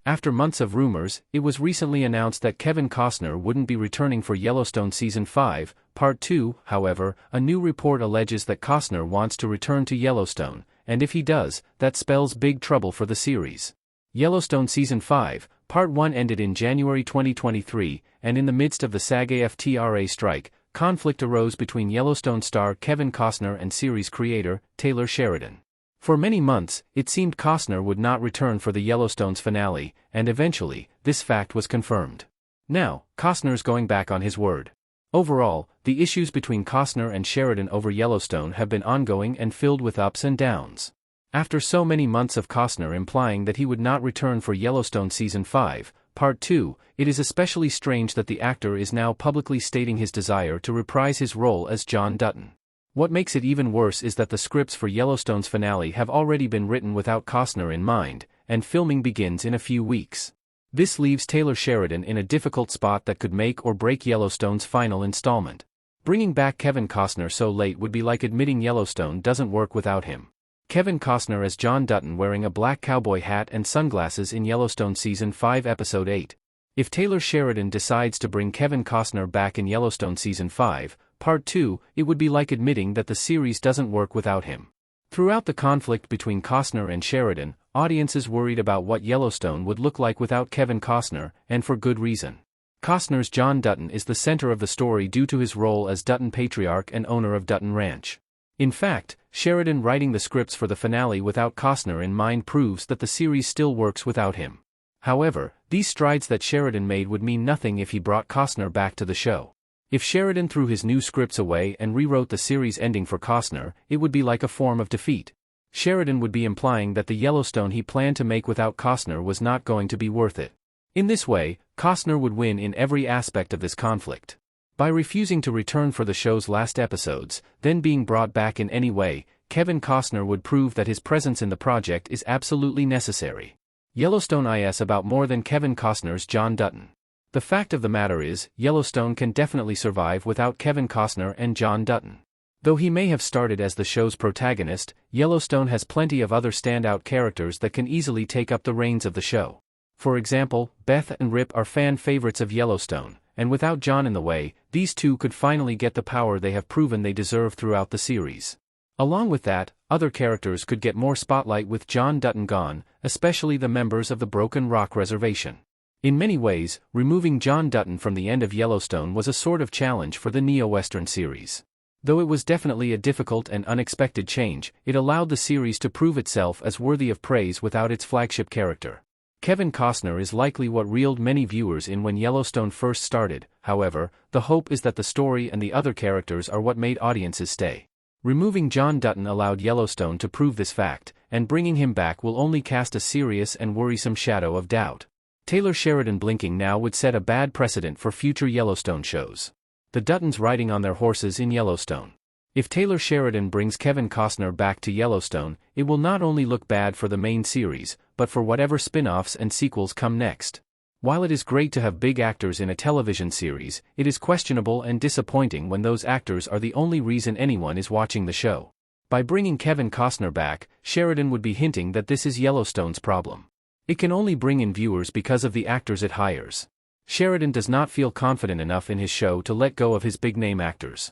After months of rumors, it was recently announced that Kevin Costner wouldn't be returning for Yellowstone Season 5, Part 2. However, a new report alleges that Costner wants to return to Yellowstone, and if he does, that spells big trouble for the series. Yellowstone Season 5, Part 1 ended in January 2023, and in the midst of the SAG-AFTRA strike, conflict arose between Yellowstone star Kevin Costner and series creator, Taylor Sheridan. For many months, it seemed Costner would not return for the Yellowstone's finale, and eventually, this fact was confirmed. Now, Costner's going back on his word. Overall, the issues between Costner and Sheridan over Yellowstone have been ongoing and filled with ups and downs. After so many months of Costner implying that he would not return for Yellowstone Season 5, Part 2, it is especially strange that the actor is now publicly stating his desire to reprise his role as John Dutton. What makes it even worse is that the scripts for Yellowstone's finale have already been written without Costner in mind, and filming begins in a few weeks. This leaves Taylor Sheridan in a difficult spot that could make or break Yellowstone's final installment. Bringing back Kevin Costner so late would be like admitting Yellowstone doesn't work without him. Kevin Costner as John Dutton wearing a black cowboy hat and sunglasses in Yellowstone Season 5 Episode 8. If Taylor Sheridan decides to bring Kevin Costner back in Yellowstone Season 5, Part 2, it would be like admitting that the series doesn't work without him. Throughout the conflict between Costner and Sheridan, audiences worried about what Yellowstone would look like without Kevin Costner, and for good reason. Costner's John Dutton is the center of the story due to his role as Dutton patriarch and owner of Dutton Ranch. In fact, Sheridan writing the scripts for the finale without Costner in mind proves that the series still works without him. However, these strides that Sheridan made would mean nothing if he brought Costner back to the show. If Sheridan threw his new scripts away and rewrote the series ending for Costner, it would be like a form of defeat. Sheridan would be implying that the Yellowstone he planned to make without Costner was not going to be worth it. In this way, Costner would win in every aspect of this conflict. By refusing to return for the show's last episodes, then being brought back in any way, Kevin Costner would prove that his presence in the project is absolutely necessary. Yellowstone is about more than Kevin Costner's John Dutton. The fact of the matter is, Yellowstone can definitely survive without Kevin Costner and John Dutton. Though he may have started as the show's protagonist, Yellowstone has plenty of other standout characters that can easily take up the reins of the show. For example, Beth and Rip are fan favorites of Yellowstone, and without John in the way, these two could finally get the power they have proven they deserve throughout the series. Along with that, other characters could get more spotlight with John Dutton gone, especially the members of the Broken Rock Reservation. In many ways, removing John Dutton from the end of Yellowstone was a sort of challenge for the neo-Western series. Though it was definitely a difficult and unexpected change, it allowed the series to prove itself as worthy of praise without its flagship character. Kevin Costner is likely what reeled many viewers in when Yellowstone first started. However, the hope is that the story and the other characters are what made audiences stay. Removing John Dutton allowed Yellowstone to prove this fact, and bringing him back will only cast a serious and worrisome shadow of doubt. Taylor Sheridan blinking now would set a bad precedent for future Yellowstone shows. The Duttons riding on their horses in Yellowstone. If Taylor Sheridan brings Kevin Costner back to Yellowstone, it will not only look bad for the main series, but for whatever spin-offs and sequels come next. While it is great to have big actors in a television series, it is questionable and disappointing when those actors are the only reason anyone is watching the show. By bringing Kevin Costner back, Sheridan would be hinting that this is Yellowstone's problem. It can only bring in viewers because of the actors it hires. Sheridan does not feel confident enough in his show to let go of his big-name actors.